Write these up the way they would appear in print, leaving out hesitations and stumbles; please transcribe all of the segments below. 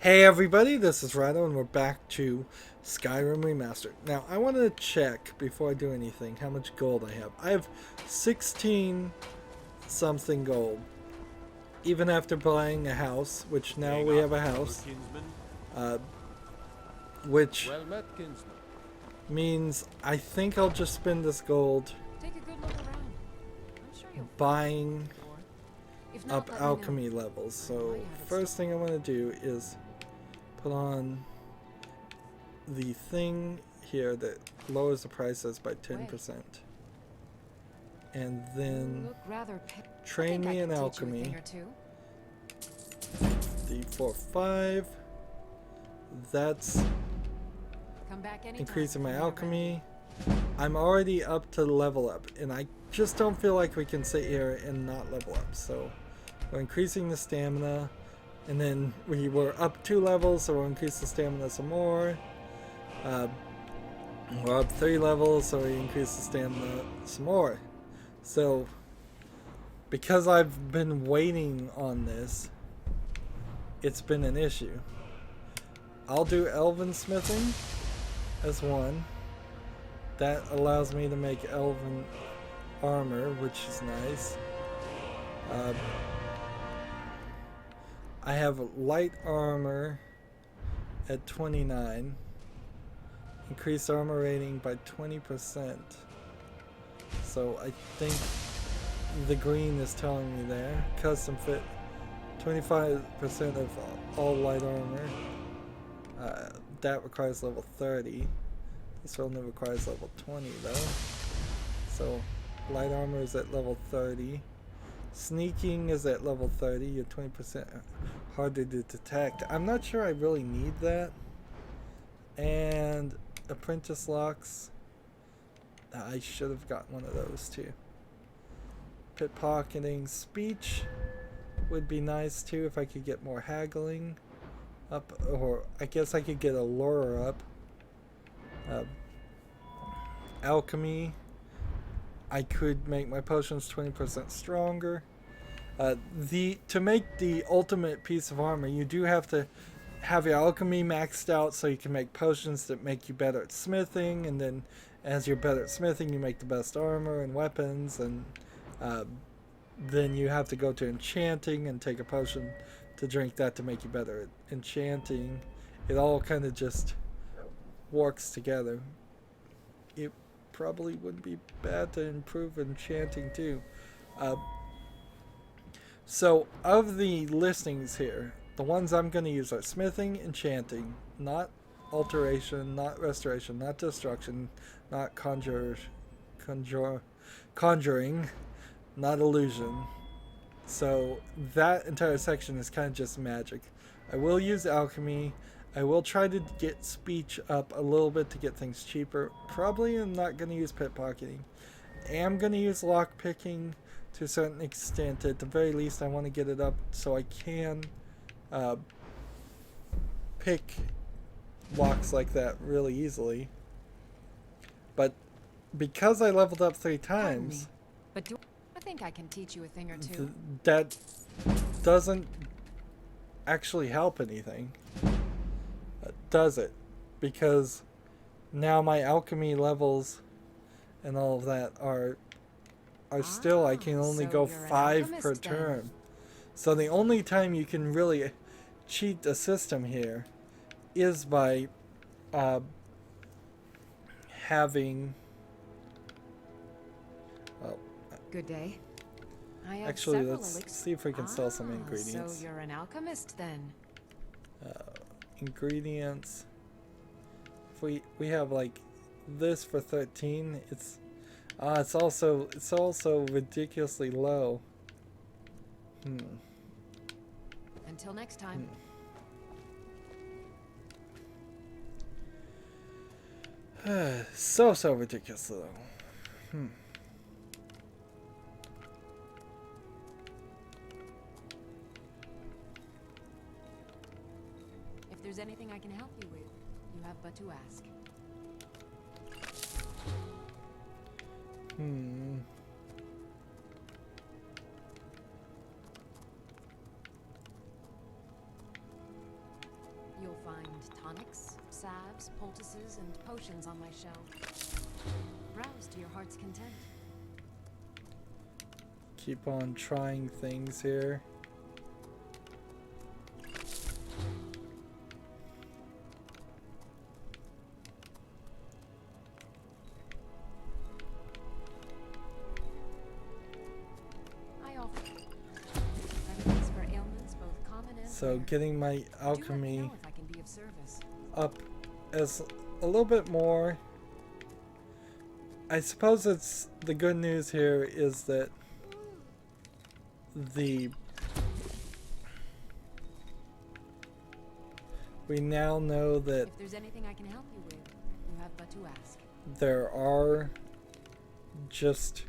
Hey everybody, this is Rydo and we're back to Skyrim Remastered. Now, I want to check before I do anything how much gold I have. I have 16 something gold. Even after buying a house, which now we have a house. Which means I think I'll just spend this gold buying up alchemy levels. So first thing I want to do is put on the thing here that lowers the prices by 10%. And then train me in alchemy. D4-5. That's increasing my alchemy. I'm already up to level up, and I just don't feel like we can sit here and not level up. So we're increasing the stamina, and then we were up 2 levels, so we'll increase the stamina some more. We're up 3 levels, so we increase the stamina some more. So because I've been waiting on this, it's been an issue. I'll do elven smithing as one. That allows me to make elven armor, which is nice. I have light armor at 29. Increased armor rating by 20%. So I think the green is telling me there. Custom fit 25% of all light armor. That requires level 30. This one requires level 20 though. So light armor is at level 30. Sneaking is at level 30. You're 20% harder to detect. I'm not sure I really need that. And apprentice locks. I should have gotten one of those too. Pickpocketing. Speech would be nice too if I could get more haggling up, or I guess I could get a lure up. Alchemy, I could make my potions 20% stronger. To make the ultimate piece of armor, you do have to have your alchemy maxed out so you can make potions that make you better at smithing, and then as you're better at smithing you make the best armor and weapons, and then you have to go to enchanting and take a potion to drink that to make you better at enchanting. It all kind of just works together. It probably wouldn't be bad to improve enchanting too. So of the listings here, the ones I'm going to use are smithing, enchanting, not alteration, not restoration, not destruction, not conjuring, not illusion. So that entire section is kind of just magic. I will use alchemy. I will try to get speech up a little bit to get things cheaper. Probably I'm not going to use pickpocketing. I am going to use lockpicking to a certain extent. At the very least, I want to get it up so I can pick locks like that really easily. But because I leveled up 3 times, but do I think I can teach you a thing or two? That doesn't actually help anything. Does it? Because now my alchemy levels and all of that are still, I can only go 5 per turn. Then. So the only time you can really cheat the system here is by having good day. Actually, let's see if we can sell some ingredients. So you're an alchemist then. Ingredients. If we have like this for 13, it's also ridiculously low. Until next time. So ridiculously low. If there's anything I can help you with, you have but to ask. find tonics, salves, poultices, and potions on my shelf. Browse to your heart's content. Keep on trying things here. So getting my alchemy up as a little bit more. I suppose it's the good news here is that we now know that if there's anything I can help you with, you have but to ask. There are just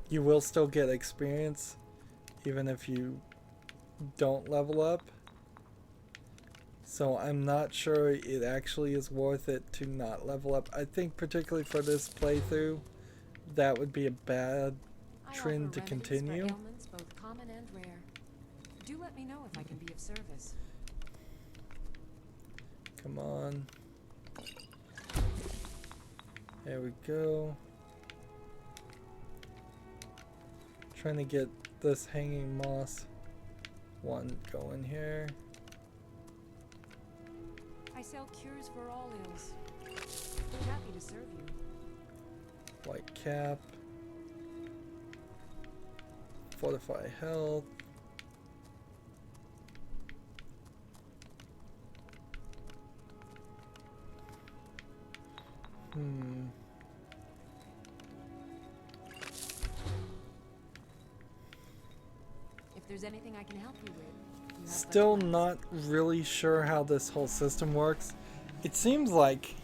you will still get experience even if you don't level up. So I'm not sure it actually is worth it to not level up. I think particularly for this playthrough, that would be a bad trend to continue. For ailments, both common and rare. Do let me know if I can be of service. Come on. There we go. Trying to get this hanging moss one going here. I sell cures for all ills. We're happy to serve you. White cap. Fortify health. If there's anything I can help you with, you have Still not really sure how this whole system works. It seems like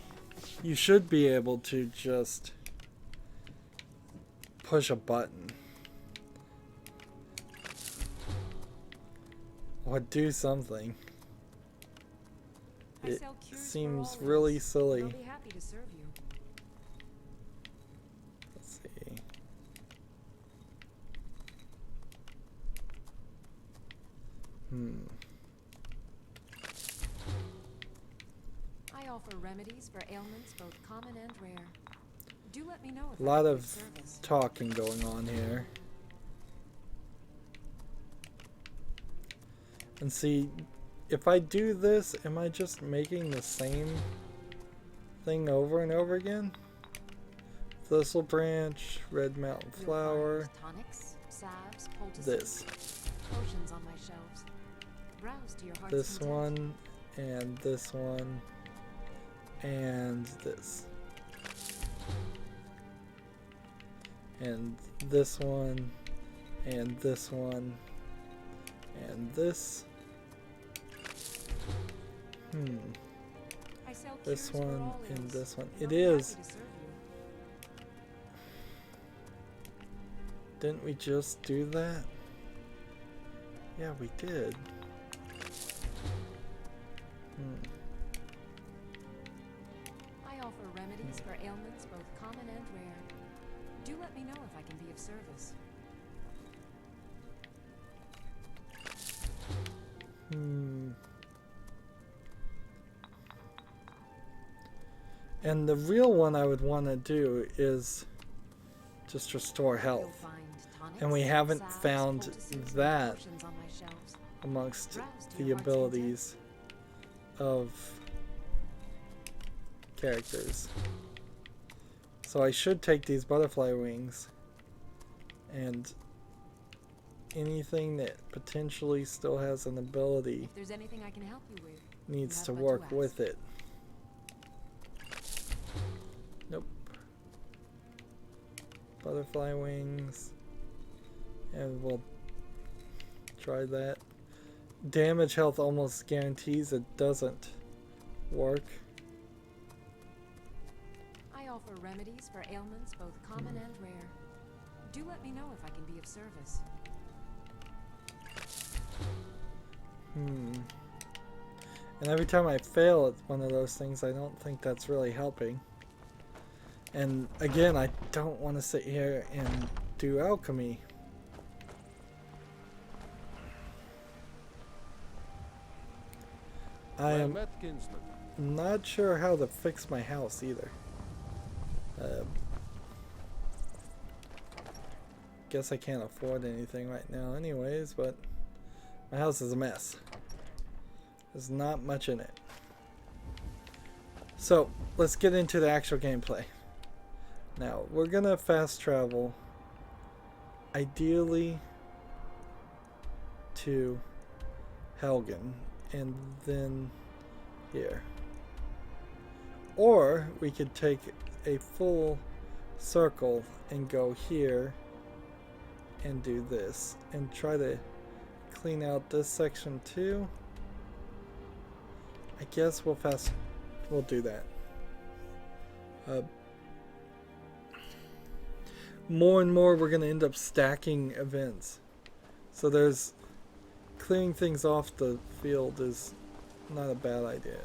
you should be able to just push a button or do something. It seems really silly. I'll be happy to serve you. Let's see. I offer remedies for ailments both common and rare. Do let me know if A lot I can be of service. talking going on here. And see, if I do this, am I just making the same thing over and over again? Thistle branch, red mountain You'll flower, find tonics, salves, poultices, this. potions on my shelves. Browse to your heart's This content. one, and this one, and this. And this one, and this one, and this. I sell This cures for one all and ills. this one. I'll It be happy is. to serve you. Didn't we just do that? Yeah, we did. I offer remedies for ailments both common and rare. Do let me know if I can be of service. And the real one I would want to do is just restore You'll health. find tonics, And we haven't salves, found poultices, and that potions on my shelves. amongst Browse to the your heart's abilities of characters. So I should take these butterfly wings and anything that potentially still has an ability If there's anything I can help you with, needs have to but to work ask. with it. Nope. Butterfly wings. And we'll try that. Damage health almost guarantees it doesn't work. I offer remedies for ailments both common and rare. Do let me know if I can be of service. And every time I fail at one of those things, I don't think that's really helping. And again, I don't want to sit here and do alchemy. I am Well met, kinsman. not sure how to fix my house either. Guess I can't afford anything right now anyways, but my house is a mess. There's not much in it. So, let's get into the actual gameplay. Now, we're gonna fast travel, ideally to Helgen, and then here. Or we could take a full circle and go here and do this and try to clean out this section too. I guess we'll do that. More and more we're going to end up stacking events. So there's clearing things off the field is not a bad idea.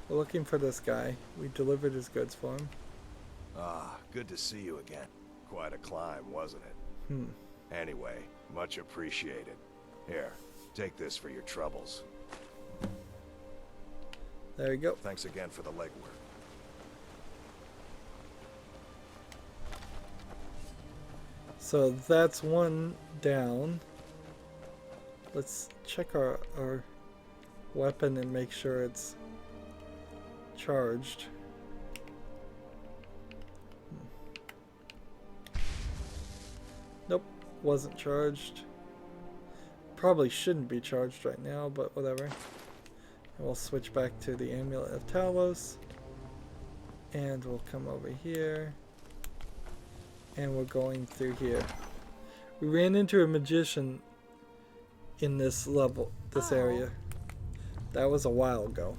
We're looking for this guy. We delivered his goods for him. Ah, good to see you again. Quite a climb, wasn't it? Anyway, much appreciated. Here, take this for your troubles. There you go. Thanks again for the legwork. So that's one down. Let's check our weapon and make sure it's charged. Nope, wasn't charged. Probably shouldn't be charged right now, but whatever. And we'll switch back to the Amulet of Talos. And we'll come over here. And we're going through here. We ran into a magician in this level, this area. That was a while ago.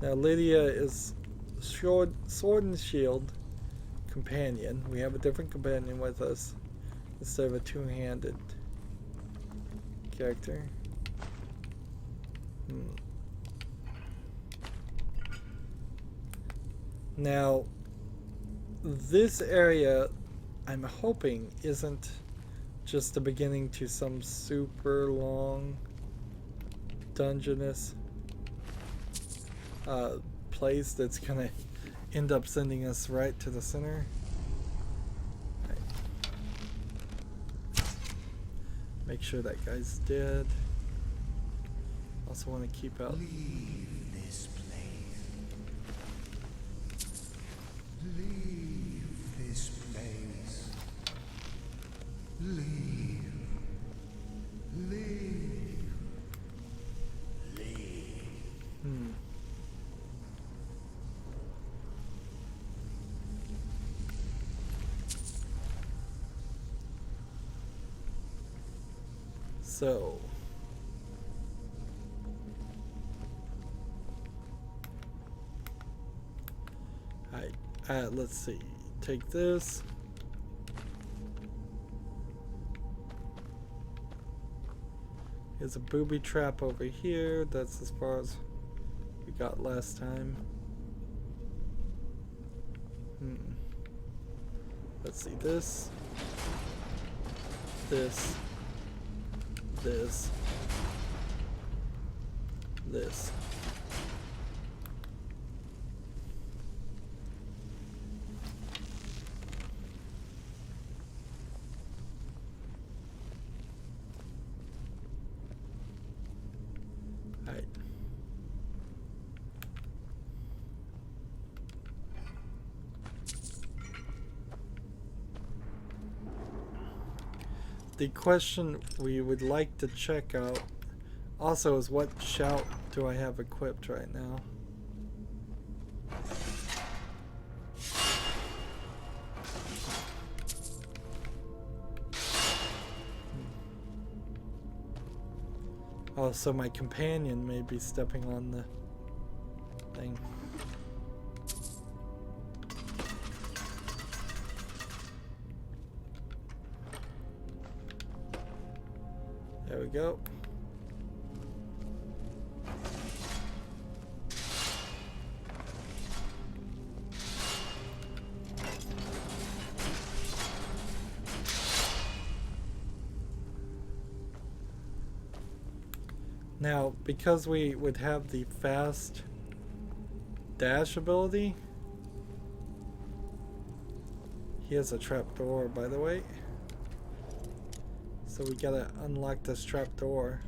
Now Lydia is sword and shield companion. We have a different companion with us instead of a two-handed character. Now this area, I'm hoping, isn't just the beginning to some super long dungeonous place that's gonna end up sending us right to the center. Right. Make sure that guy's dead. Also want to keep out. Leave this place. Leave this place. Leave. Leave. Leave. So let's see. Take this. There's a booby trap over here. That's as far as we got last time. Let's see. This. This. This. This. Alright. The question we would like to check out also is what shout do I have equipped right now? Oh, so my companion may be stepping on the thing. There we go. Now, because we would have the fast dash ability, he has a trapdoor, by the way. So we gotta unlock this trapdoor.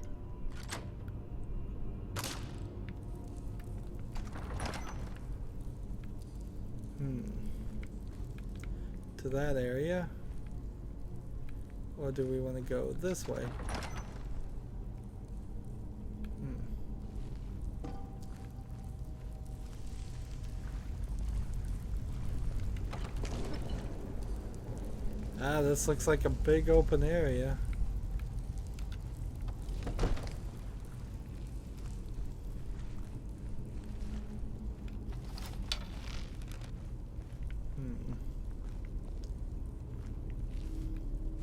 To that area? Or do we want to go this way? Ah, this looks like a big open area.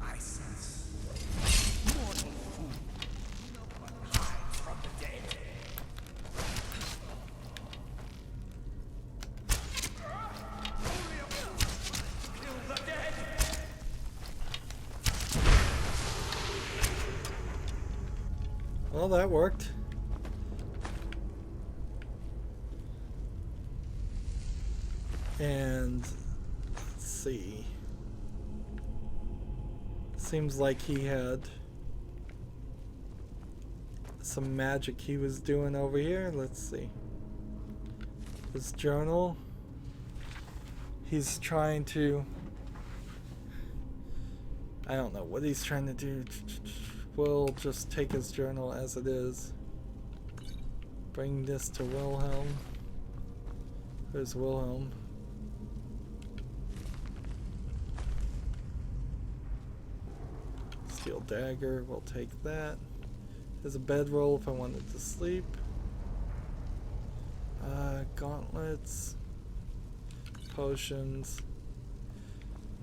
I sense mortal food. No one hides from the dead. Kill the dead. Well, that worked. And let's see. Seems like he had some magic he was doing over here. Let's see. His journal. He's trying to... I don't know what he's trying to do. We'll just take his journal as it is. Bring this to Wilhelm. Where's Wilhelm? Steel dagger, we'll take that. There's a bedroll if I wanted to sleep. Gauntlets. Potions.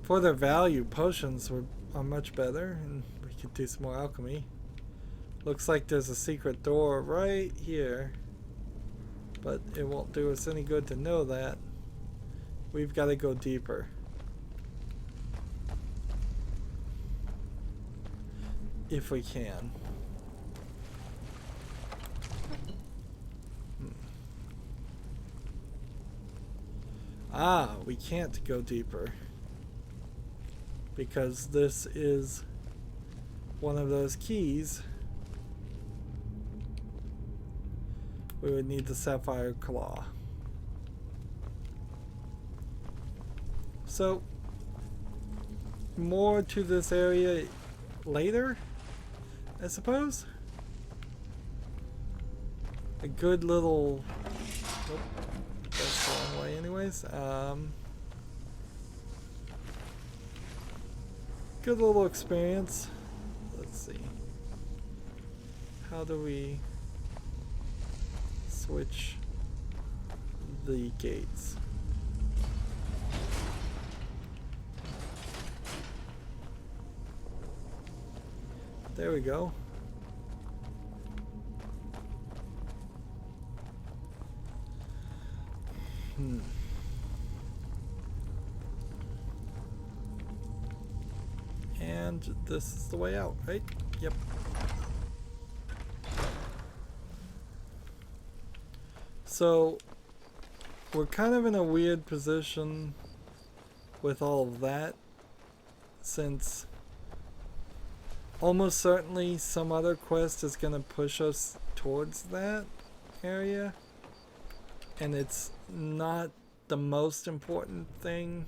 For their value, potions are much better, and we could do some more alchemy. Looks like there's a secret door right here, but it won't do us any good to know that. We've got to go deeper. If we can. Ah, we can't go deeper. Because this is one of those keys. We would need the sapphire claw. So, more to this area later, I suppose. A good little... Nope, that's the wrong way anyways. Good little experience. Let's see. How do we switch the gates? There we go. And this is the way out, right? Yep. So we're kind of in a weird position with all of that, since almost certainly some other quest is going to push us towards that area, and it's not the most important thing.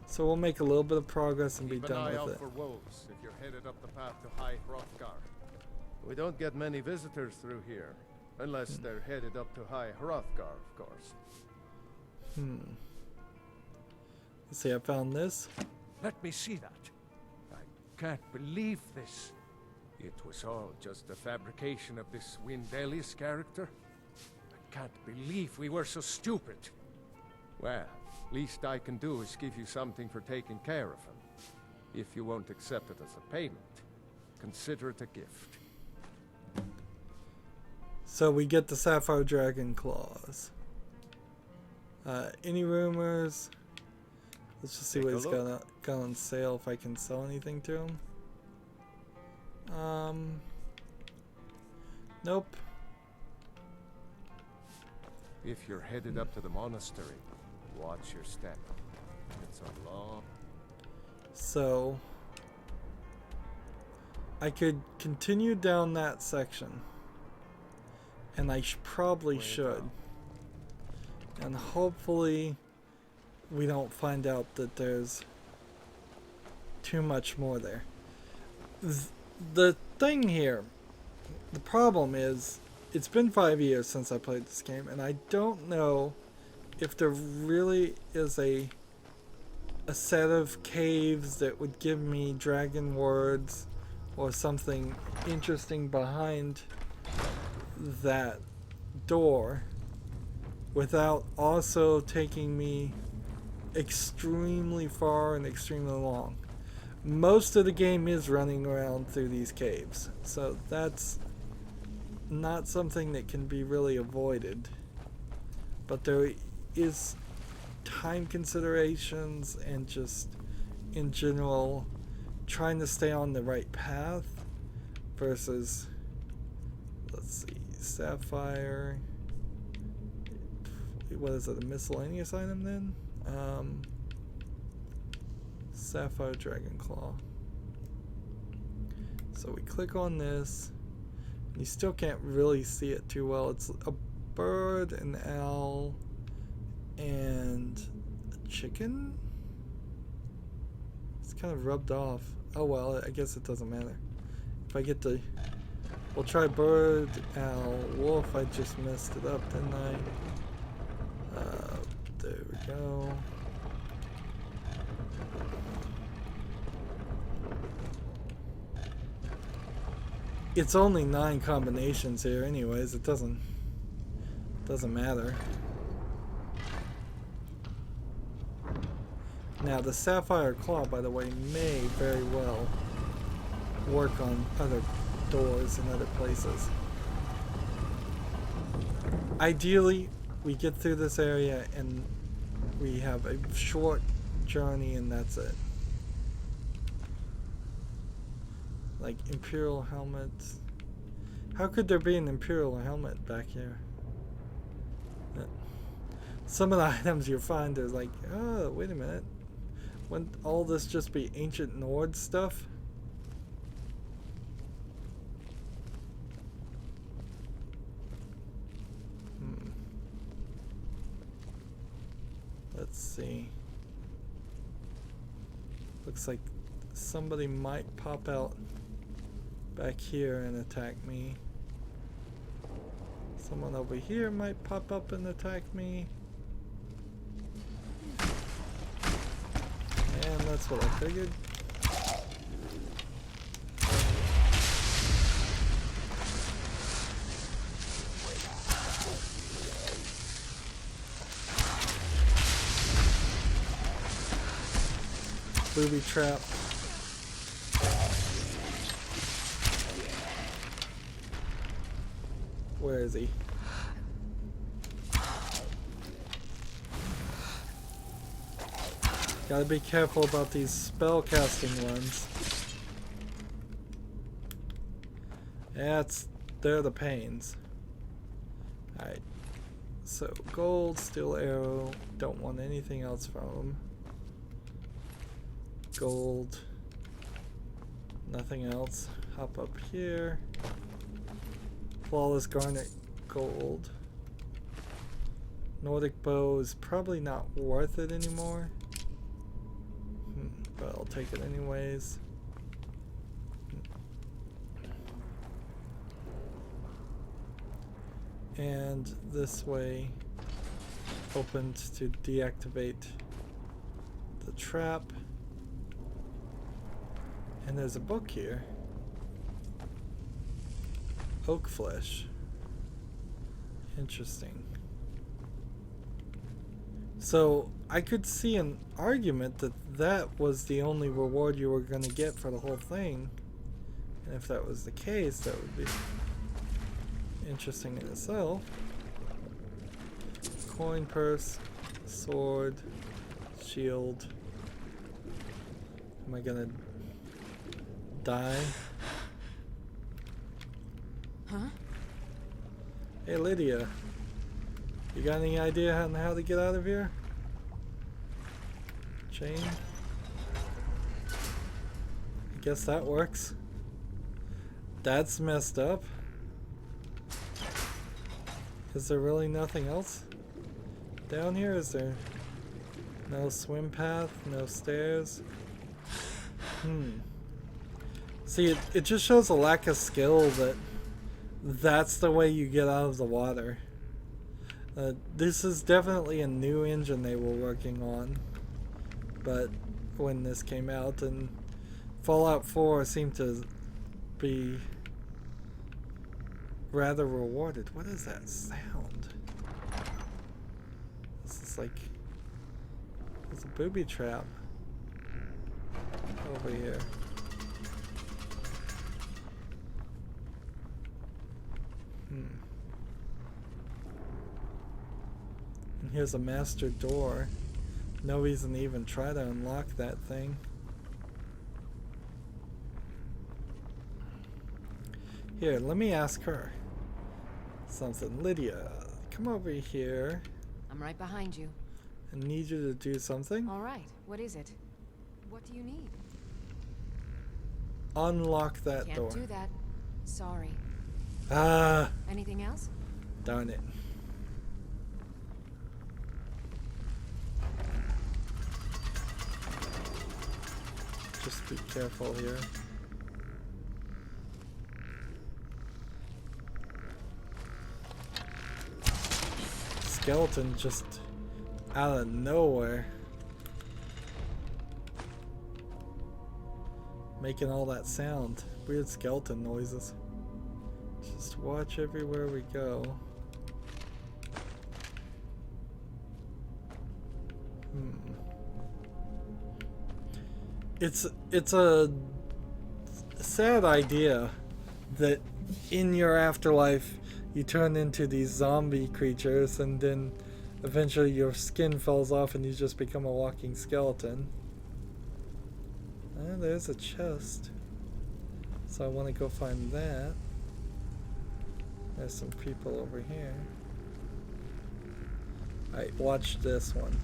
So we'll make a little bit of progress and be done with it. For wolves if you're headed up the path to High Hrothgar. We don't get many visitors through here, unless they're headed up to High Hrothgar, of course. Let's see, I found this. Let me see that. I can't believe this. It was all just a fabrication of this Windelius character. I can't believe we were so stupid. Well, least I can do is give you something for taking care of him. If you won't accept it as a payment, consider it a gift. So we get the Sapphire Dragon claws. Any rumors? Let's just see what he's got on sale, if I can sell anything to him. Nope. If you're headed up to the monastery, watch your step. It's a long... So I could continue down that section, and I probably should, and hopefully we don't find out that there's too much more there. The thing here, the problem is, it's been 5 years since I played this game, and I don't know if there really is a set of caves that would give me dragon words or something interesting behind that door without also taking me extremely far and extremely long. Most of the game is running around through these caves, so that's not something that can be really avoided, but there is time considerations and just in general trying to stay on the right path versus, let's see, sapphire, what is it, a miscellaneous item then? Sapphire dragon claw. So we click on this. You still can't really see it too well. It's a bird, an owl, and a chicken? It's kind of rubbed off. Oh well, I guess it doesn't matter. If I get to... We'll try bird, owl, wolf. I just messed it up, didn't I? There we go. It's only 9 combinations here anyways. It doesn't matter. Now the sapphire claw, by the way, may very well work on other doors in other places. Ideally, we get through this area and we have a short journey and that's it. Like Imperial helmet. How could there be an Imperial helmet back here? Some of the items you find is like, oh, wait a minute. Wouldn't all this just be ancient Nord stuff? Let's see. Looks like somebody might pop out back here and attack me. Someone over here might pop up and attack me. And that's what I figured. Booby trap. Where is he? Gotta be careful about these spell casting ones. They're the pains. Alright. So gold, steel arrow. Don't want anything else from them. Gold. Nothing else. Hop up here. Flawless garnet, gold. Nordic bow is probably not worth it anymore. But I'll take it anyways. And this way opened to deactivate the trap. And there's a book here. Oak flesh. Interesting. So I could see an argument that that was the only reward you were going to get for the whole thing. And if that was the case, that would be interesting in itself. Coin purse, sword, shield. Am I gonna die? Huh? Hey Lydia, you got any idea on how to get out of here? Chain? I guess that works. That's messed up. Is there really nothing else down here? Is there no swim path, no stairs? See, it just shows a lack of skill that that's the way you get out of the water. This is definitely a new engine they were working on, but when this came out, and Fallout 4 seemed to be rather rewarded. What is that sound? This is like, there's a booby trap over here. And here's a master door. No reason to even try to unlock that thing. Here, let me ask her something. Lydia, come over here. I'm right behind you. I need you to do something. All right. What is it? What do you need? Unlock that door. Can't do that. Sorry. Ah, Anything else? darn it. Just be careful here. Skeleton just out of nowhere. Making all that sound. Weird skeleton noises. Just watch everywhere we go. It's a sad idea that in your afterlife you turn into these zombie creatures and then eventually your skin falls off and you just become a walking skeleton. There's a chest. So I want to go find that. There's some people over here. Alright, watch this one.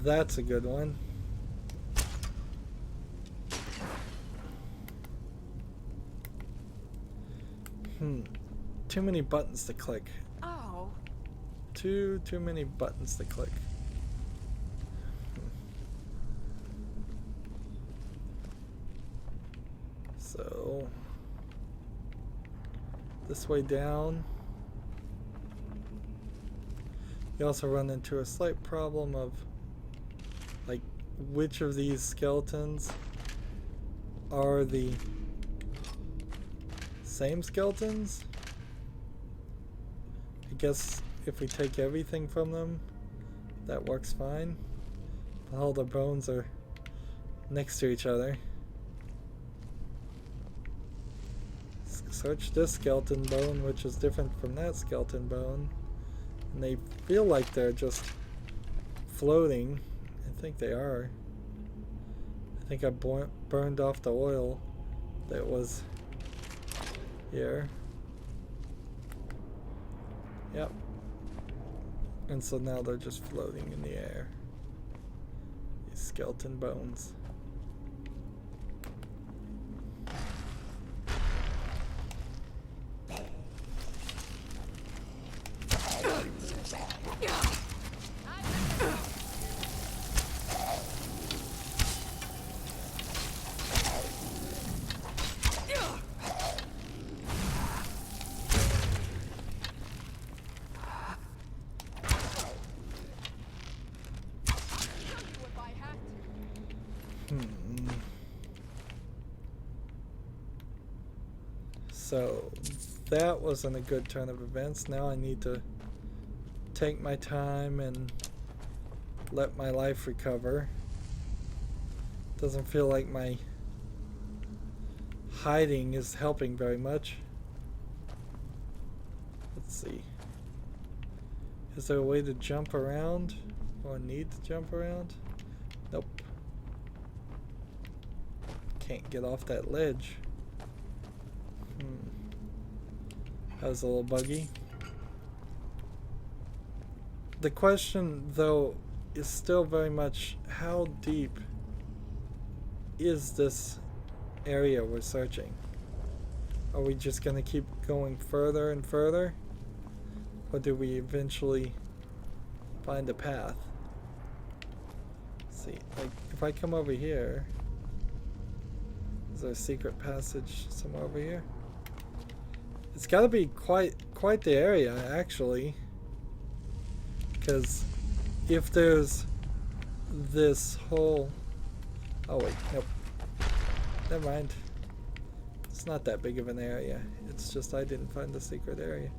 That's a good one. Too many buttons to click. Oh. Too many buttons to click. So this way down. You also run into a slight problem of like which of these skeletons are the same skeletons. I guess if we take everything from them, that works fine. All the bones are next to each other. Search this skeleton bone, which is different from that skeleton bone. And they feel like they're just floating. I think they are. I think I burned off the oil that was here. Yep. And so now they're just floating in the air. These skeleton bones. So that wasn't a good turn of events. Now I need to take my time and let my life recover. Doesn't feel like my hiding is helping very much. Let's see. Is there a way to jump around? Or need to jump around? Nope. can't get off that ledge. That was a little buggy. The question, though, is still very much how deep is this area we're searching? Are we just going to keep going further and further? Or do we eventually find a path? Let's see, like, if I come over here, is there a secret passage somewhere over here? It's got to be quite the area, actually. Because if there's this whole... Oh wait, nope. Never mind. It's not that big of an area. It's just I didn't find the secret area.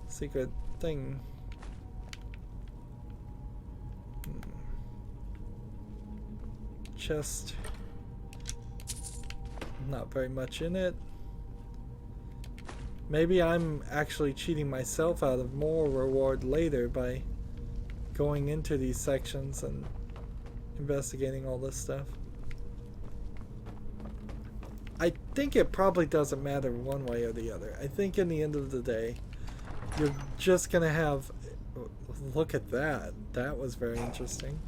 Secret thing. Chest. Not very much in it. Maybe I'm actually cheating myself out of more reward later by going into these sections and investigating all this stuff. I think it probably doesn't matter one way or the other. I think in the end of the day, you're just gonna have... Look at that. That was very interesting.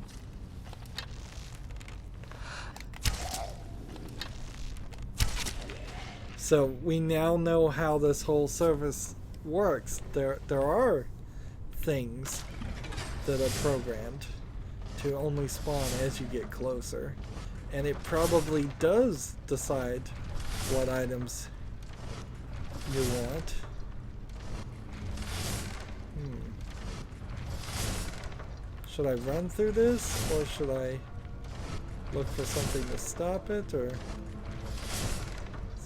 So we now know how this whole service works. There are things that are programmed to only spawn as you get closer, and it probably does decide what items you want. Should I run through this, or should I look for something to stop it, or...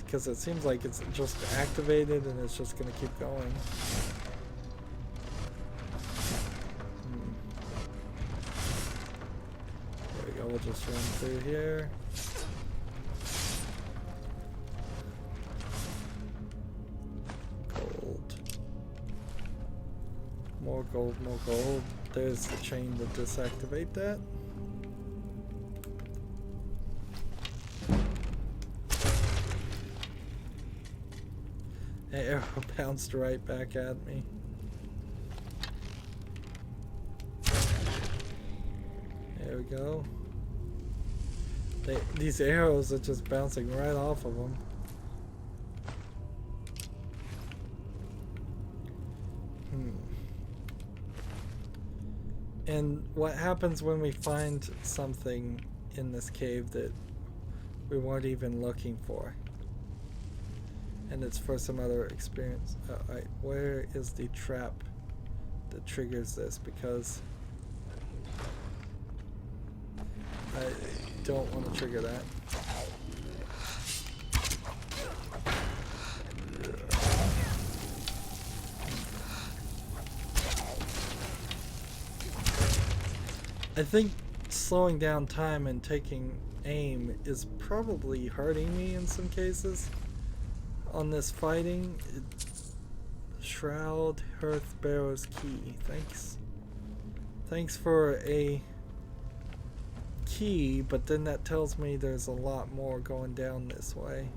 Because it seems like it's just activated and it's just going to keep going. There we go, we'll just run through here. Gold. More gold, more gold. There's the chain to disactivate that. The arrow bounced right back at me. There we go. These arrows are just bouncing right off of them. And what happens when we find something in this cave that we weren't even looking for? And it's for some other experience. Alright, where is the trap that triggers this? Because I don't want to trigger that. I think slowing down time and taking aim is probably hurting me in some cases. On this fighting, Shroud Hearth Barrow's key. Thanks for a key, but then that tells me there's a lot more going down this way.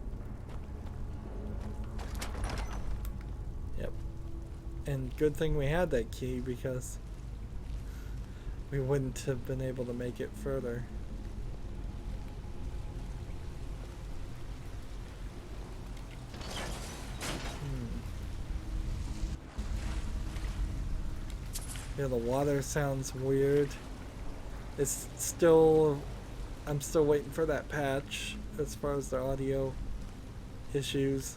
Yep. And good thing we had that key, because we wouldn't have been able to make it further. Yeah, the water sounds weird. It's still... I'm still waiting for that patch as far as the audio issues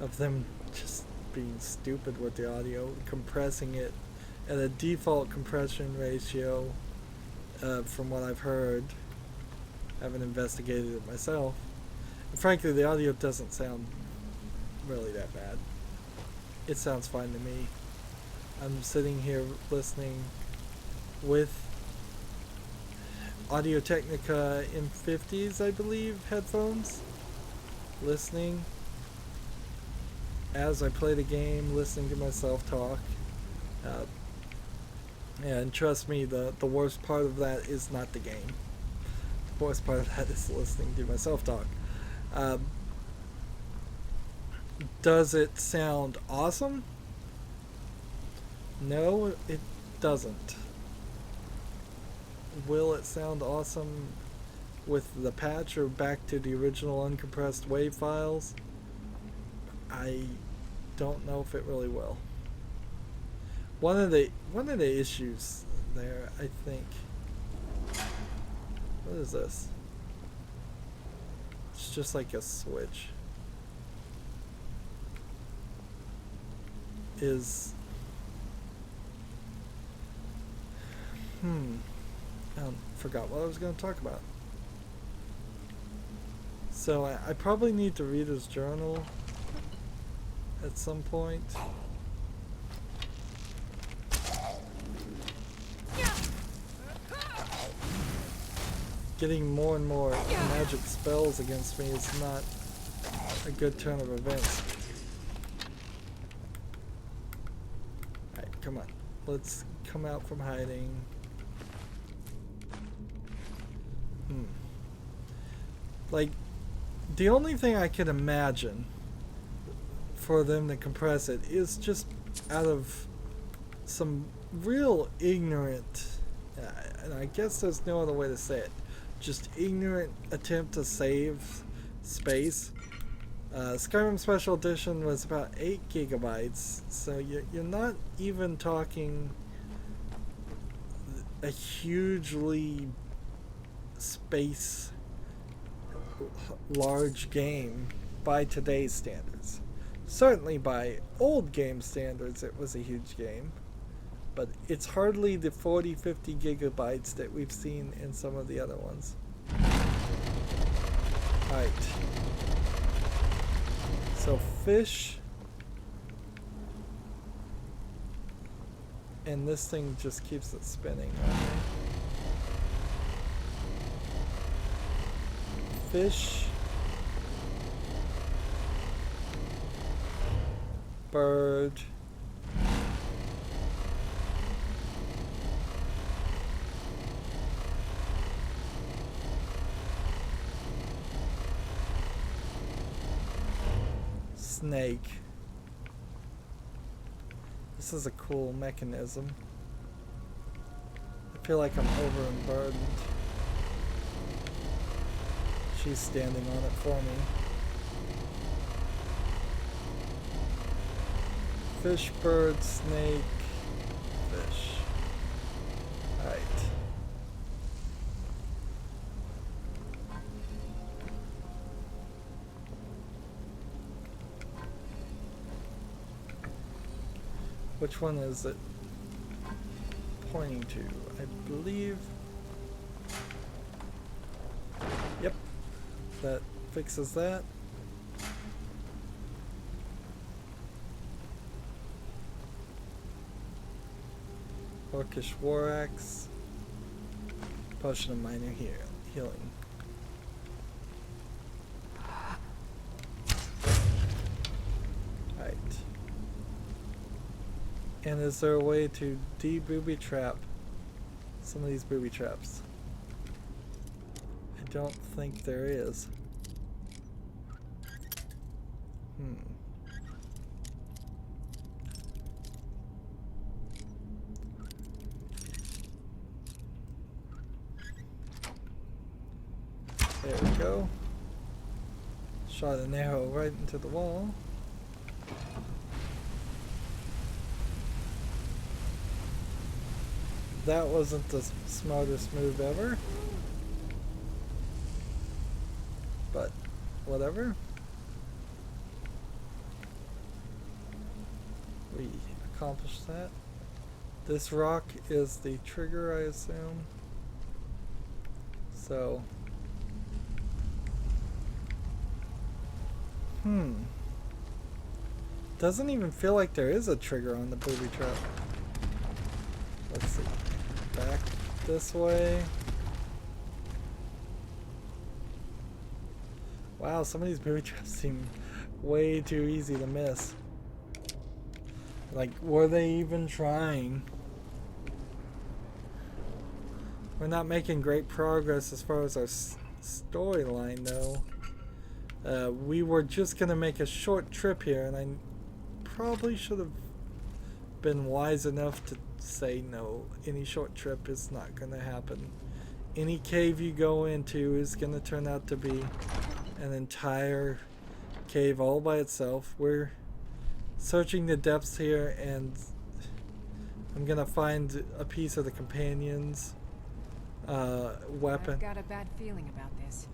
of them just being stupid with the audio, compressing it at a default compression ratio, from what I've heard. I haven't investigated it myself. And frankly, the audio doesn't sound really that bad. It sounds fine to me. I'm sitting here listening with Audio-Technica M50s, I believe, headphones. Listening as I play the game, listening to myself talk. And trust me, the worst part of that is not the game. The worst part of that is listening to myself talk. Does it sound awesome? No, it doesn't. Will it sound awesome with the patch or back to the original uncompressed WAV files? I don't know if it really will. One of the issues there, I think. What is this? It's just like a switch. Is I forgot what I was going to talk about. So I probably need to read his journal at some point. Getting more and more magic spells against me is not a good turn of events. Alright, come on. Let's come out from hiding. Like, the only thing I can imagine for them to compress it is just out of some real ignorant, and I guess there's no other way to say it, just ignorant attempt to save space. Skyrim Special Edition was about 8 gigabytes, so you're not even talking a hugely space large game by today's standards. Certainly by old game standards it was a huge game, but it's hardly the 40-50 gigabytes that we've seen in some of the other ones. Alright, so fish, and this thing just keeps it spinning. Fish, bird, snake. This is a cool mechanism. I feel like I'm overburdened. She's standing on it for me. Fish, bird, snake, fish. Alright. Which one is it pointing to? I believe. Yep. That fixes that. Orcish War Axe. Potion of minor healing. Right. And is there a way to de-booby trap some of these booby traps? I don't think there is. There we go. Shot an arrow right into the wall. That wasn't the smartest move ever. But whatever. We accomplished that. This rock is the trigger, I assume. So doesn't even feel like there is a trigger on the booby trap. Let's see. Back this way. Wow, some of these booby traps seem way too easy to miss. Like, were they even trying? We're not making great progress as far as our storyline, though. We were just gonna make a short trip here, and I probably should have been wise enough to say no. Any short trip is not gonna happen. Any cave you go into is gonna turn out to be an entire cave all by itself. We're searching the depths here, and I'm gonna find a piece of the companion's weapon. I've got a bad feeling about this.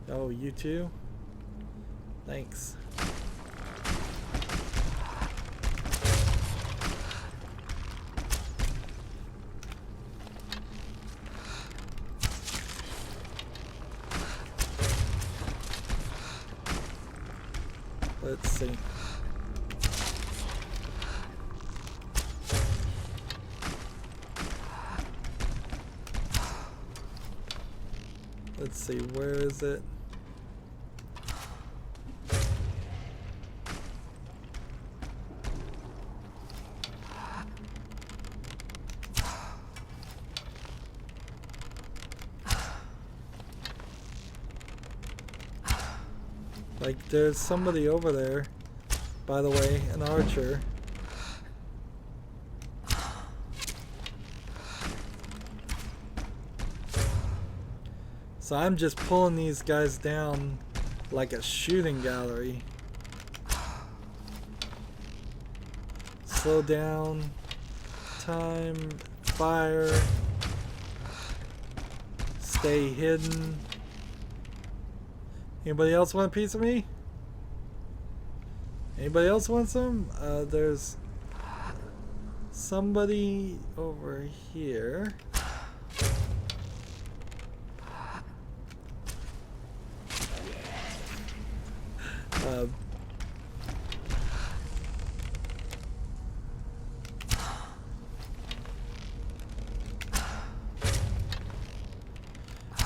Oh, you too? Thanks. Let's see. Let's see, where is it? Like, there's somebody over there, by the way, an archer. So I'm just pulling these guys down like a shooting gallery. Slow down, time, fire, stay hidden. Anybody else want a piece of me? Anybody else want some? There's somebody over here.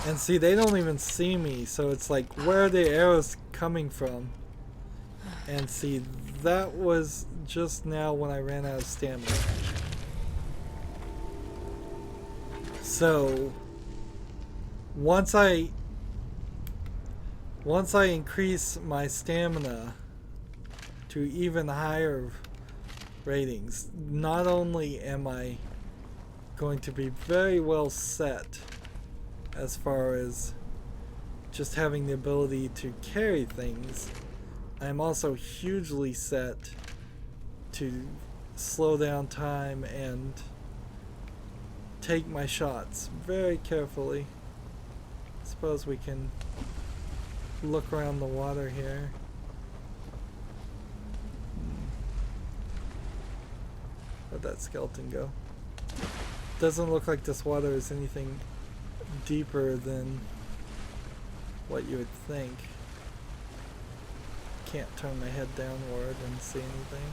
And see, they don't even see me, so it's like, where are the arrows coming from? And see, that was just now when I ran out of stamina. So, once I increase my stamina to even higher ratings, not only am I going to be very well set as far as just having the ability to carry things, I'm also hugely set to slow down time and take my shots very carefully. Suppose we can look around the water here. Where'd that skeleton go? Doesn't look like this water is anything deeper than what you would think. Can't turn my head downward and see anything.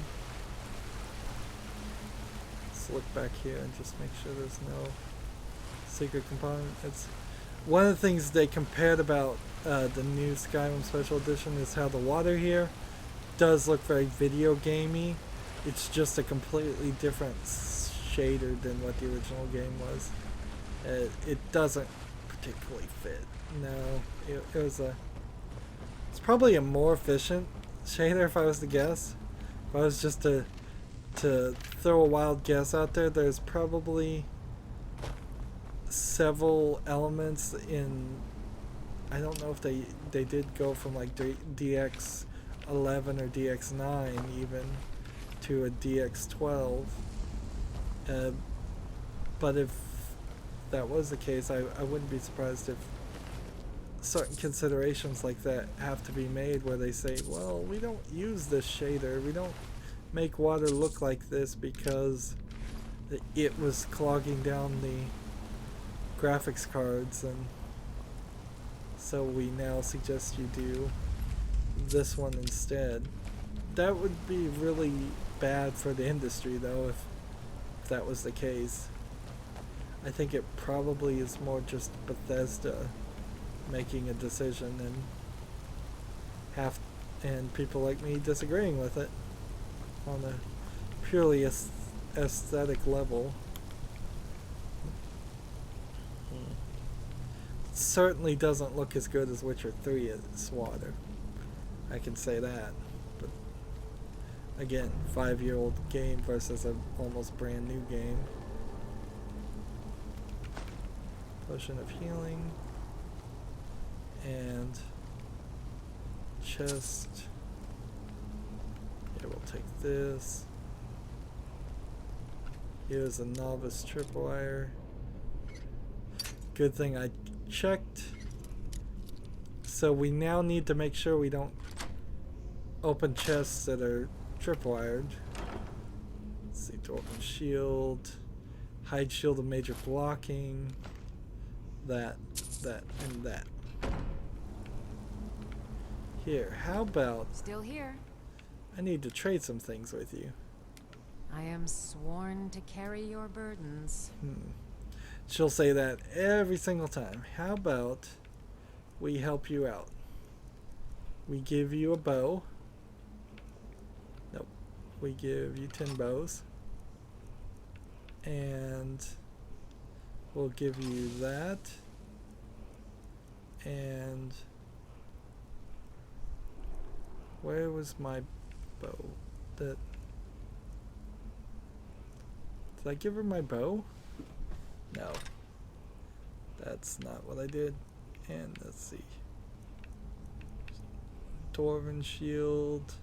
Let's look back here and just make sure there's no secret component. It's one of the things they compared about the new Skyrim Special Edition is how the water here does look very video gamey. It's just a completely different shader than what the original game was. It doesn't particularly fit. No, it was a. It's probably a more efficient shader if I was to guess. If I was just to throw a wild guess out there, there's probably several elements in. I don't know if they did go from like DX11 or DX9 even to a DX12. But if that was the case, I wouldn't be surprised if certain considerations like that have to be made where they say, well, we don't use this shader, we don't make water look like this because it was clogging down the graphics cards, and so we now suggest you do this one instead. That would be really bad for the industry though if that was the case. I think it probably is more just Bethesda making a decision and people like me disagreeing with it on a purely aesthetic level. It certainly doesn't look as good as Witcher 3's water. I can say that. But again, 5-year-old game versus an almost brand new game. Potion of healing. And chest. Yeah, we'll take this. Here's a novice tripwire. Good thing I checked. So we now need to make sure we don't open chests that are tripwired. Let's see, Dwarven shield, hide shield of major blocking, that, and that. Here, how about... Still here. I need to trade some things with you. I am sworn to carry your burdens. She'll say that every single time. How about we help you out? We give you a bow. Nope. We give you 10 bows. And we'll give you that. And where was my bow? Did I give her my bow? No. That's not what I did. And let's see. Dwarven shield.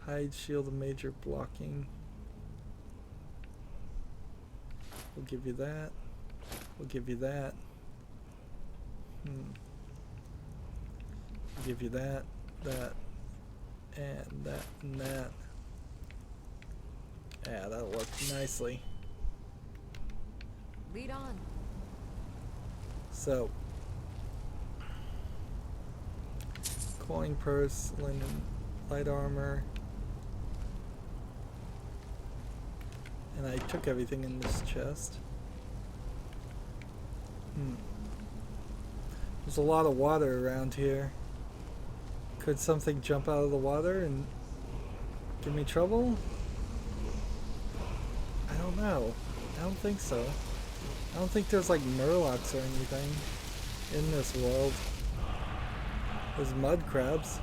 Hide shield of major blocking. We'll give you that. We'll give you that. We'll give you that, that, and that, and that. Yeah, that worked nicely. Lead on. So, coin purse, linen, light armor. And I took everything in this chest. There's a lot of water around here. Could something jump out of the water and give me trouble? I don't know. I don't think so. I don't think there's like murlocs or anything in this world. There's mud crabs.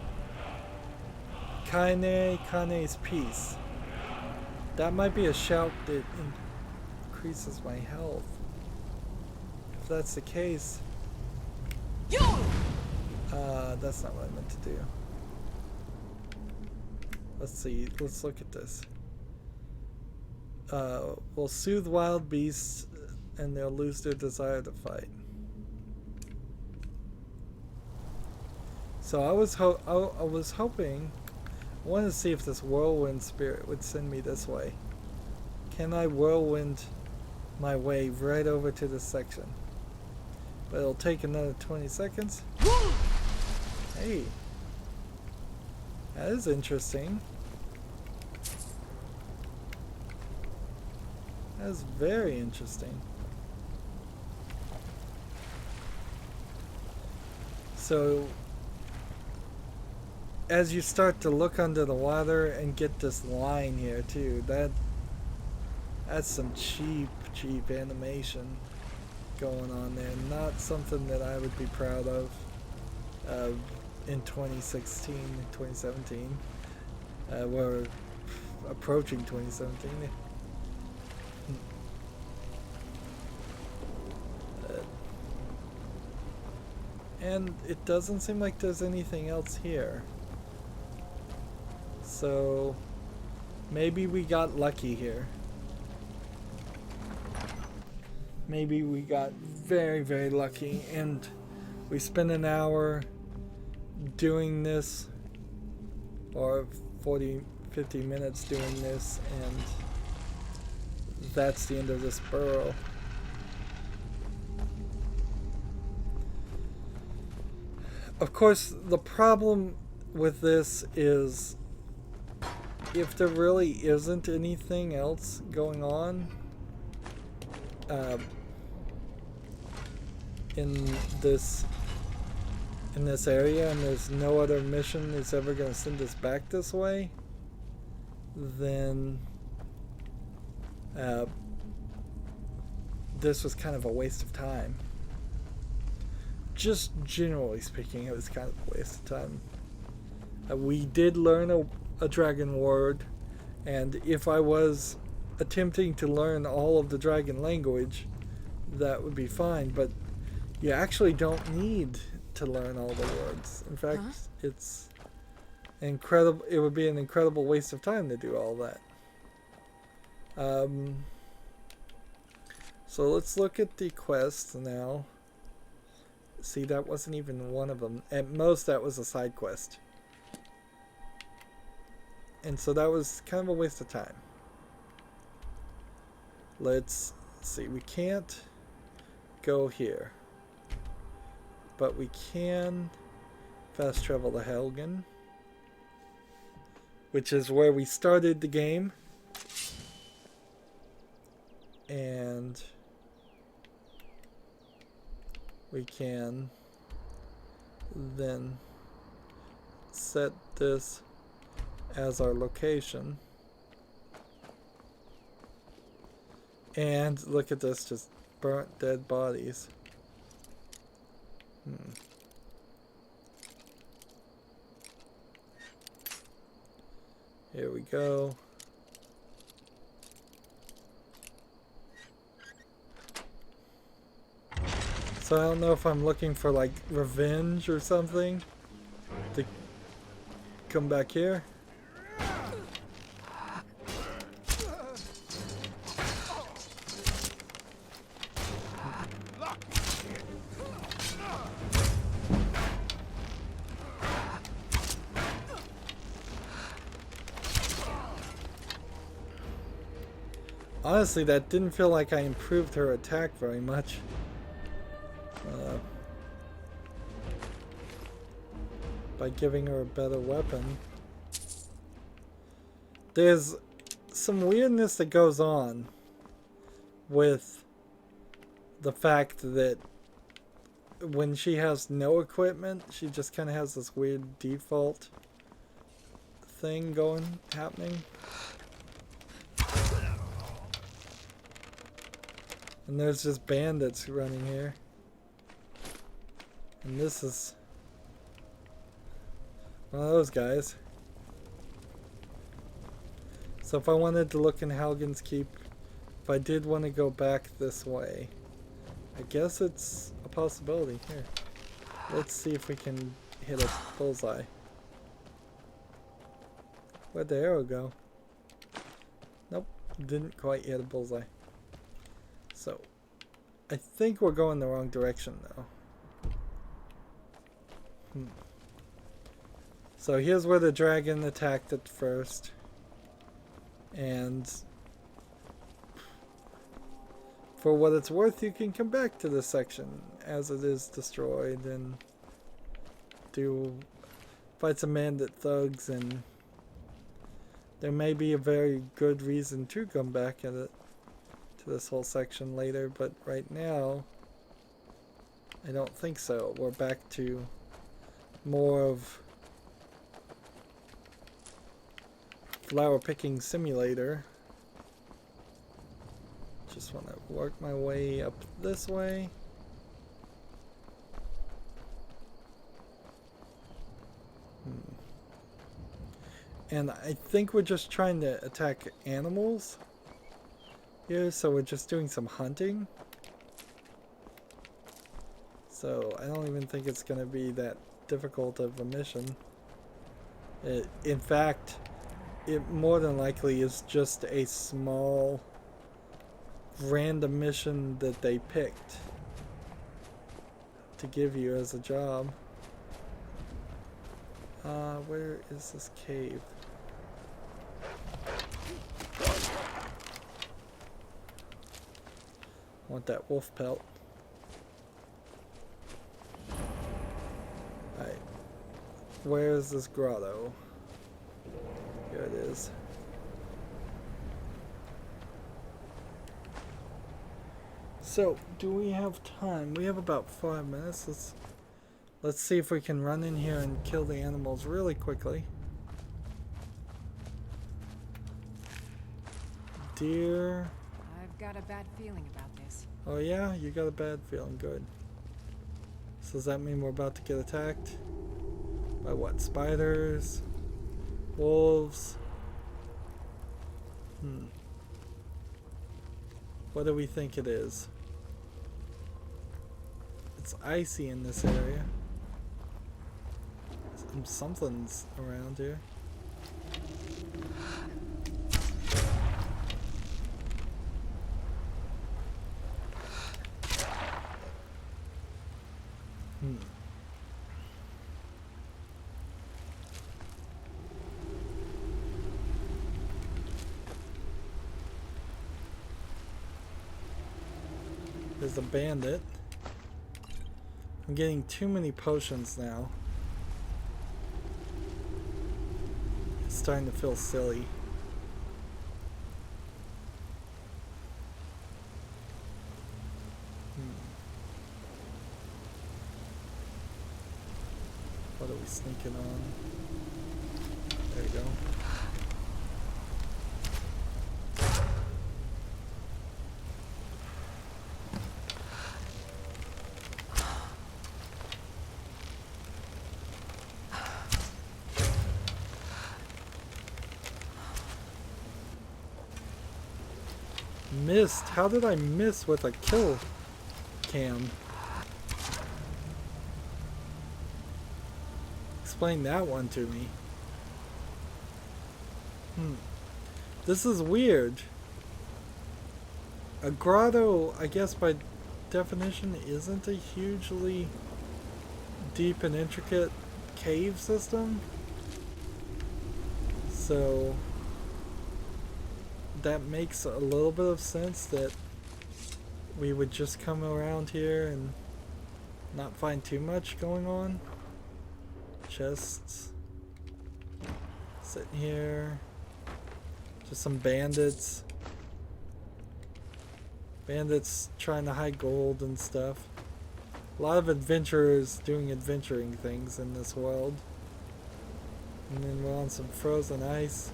Kane's peace. That might be a shout that increases my health. If that's the case... that's not what I meant to do. Let's see. Let's look at this. Will soothe wild beasts and they'll lose their desire to fight. So I was hoping, I wanted to see if this whirlwind spirit would send me this way. Can I whirlwind my way right over to this section? But it'll take another 20 seconds. Hey, that is interesting. That is very interesting. So, as you start to look under the water and get this line here too, that's some cheap animation going on there. Not something that I would be proud of in 2016, 2017. We're approaching 2017. And it doesn't seem like there's anything else here. So maybe we got lucky here. Maybe we got very, very lucky and we spent an hour doing this, or 40, 50 minutes doing this, and that's the end of this burrow. Of course, the problem with this is if there really isn't anything else going on in this area, and there's no other mission that's ever going to send us back this way, then this was kind of a waste of time. just generally speaking, it was kind of a waste of time. We did learn a dragon word, and if I was attempting to learn all of the dragon language, that would be fine, but you actually don't need to learn all the words. In fact, it's incredible. It would be an incredible waste of time to do all that. So let's look at the quests now. See, that wasn't even one of them. At most, that was a side quest. And so that was kind of a waste of time. Let's see. We can't go here. But we can fast travel to Helgen, which is where we started the game. And we can then set this as our location. And look at this, just burnt dead bodies. Here we go. So I don't know if I'm looking for like revenge or something to come back here. Honestly, that didn't feel like I improved her attack very much. By giving her a better weapon. There's some weirdness that goes on with the fact that when she has no equipment, she just kind of has this weird default thing happening. And there's just bandits running here. And this is one of those guys. So if I wanted to look in Helgen's Keep, if I did want to go back this way, I guess it's a possibility. Here, let's see if we can hit a bullseye. Where'd the arrow go? Nope, didn't quite hit a bullseye. So, I think we're going the wrong direction though. So here's where the dragon attacked at first. And for what it's worth, you can come back to this section as it is destroyed and fight some bandit thugs, and there may be a very good reason to come back at it to this whole section later, but right now I don't think so. We're back to more of flower picking simulator. Just want to work my way up this way. And I think we're just trying to attack animals here, so we're just doing some hunting. So I don't even think it's going to be that difficult of a mission. In fact, it more than likely is just a small random mission that they picked to give you as a job. Where is this cave? Want that wolf pelt. Alright. Where is this grotto? Here it is. So, do we have time? We have about 5 minutes. Let's see if we can run in here and kill the animals really quickly. Deer. I've got a bad feeling about this. Oh yeah? You got a bad feeling. Good. So does that mean we're about to get attacked? By what? Spiders? Wolves? What do we think it is? It's icy in this area. Something's around here. There's a bandit. I'm getting too many potions now. It's starting to feel silly. What are we sneaking on? There we go. Missed. How did I miss with a kill cam? Explain that one to me. This is weird. A grotto, I guess by definition, isn't a hugely deep and intricate cave system. So that makes a little bit of sense that we would just come around here and not find too much going on. Chests sitting here, just some bandits trying to hide gold and stuff. A lot of adventurers doing adventuring things in this world. And then we're on some frozen ice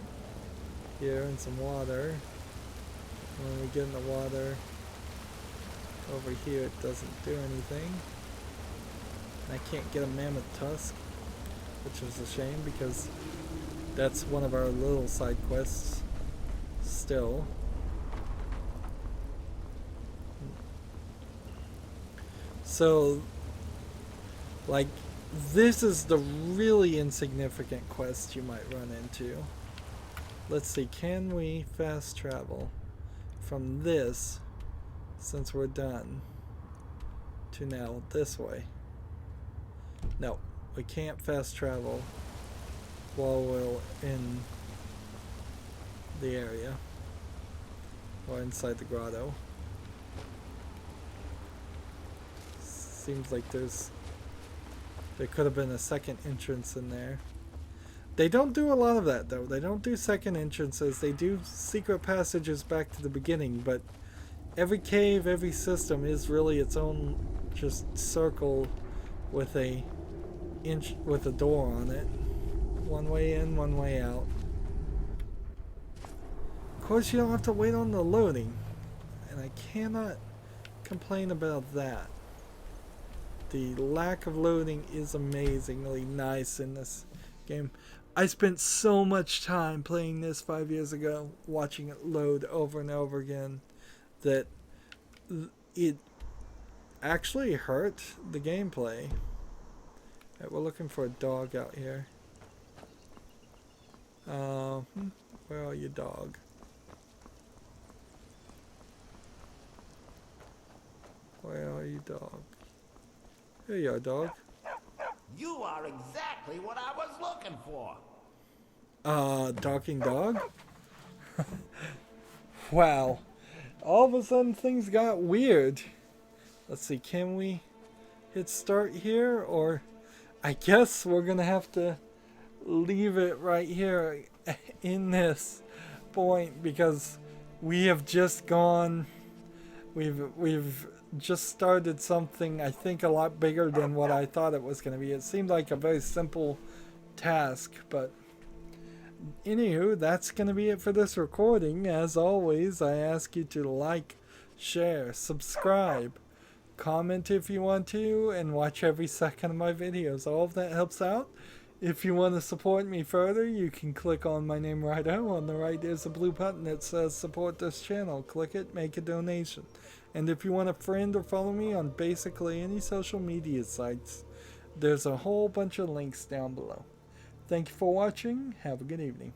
here and some water. When we get in the water over here, it doesn't do anything. I can't get a mammoth tusk, which is a shame because that's one of our little side quests still. So, like, this is the really insignificant quest you might run into. Let's see, can we fast travel from this, since we're done, to now this way? No, we can't fast travel while we're in the area or inside the grotto. Seems like there could have been a second entrance in there. They don't do a lot of that though. They don't do second entrances. They do secret passages back to the beginning, but every cave, every system is really its own just circle with a door on it. One way in, one way out. Of course you don't have to wait on the loading, and I cannot complain about that. The lack of loading is amazingly nice in this game. I spent so much time playing this 5 years ago, watching it load over and over again, that it actually hurt the gameplay. Right, we're looking for a dog out here. Where are you, dog? Where are you, dog? Here you are, dog. You are exactly what I was looking for. Talking dog? Wow. All of a sudden things got weird. Let's see, can we hit start here? Or I guess we're gonna have to leave it right here in this point because we have just gone, we've just started something I think a lot bigger than what I thought it was going to be. It seemed like a very simple task, but anywho, that's going to be it for this recording. As always, I ask you to like, share, subscribe, comment if you want to, and watch every second of my videos. All of that helps out. If you want to support me further, you can click on my name Rydo. On the right there's a blue button that says support this channel. Click it, make a donation. And if you want to friend or follow me on basically any social media sites, there's a whole bunch of links down below. Thank you for watching. Have a good evening.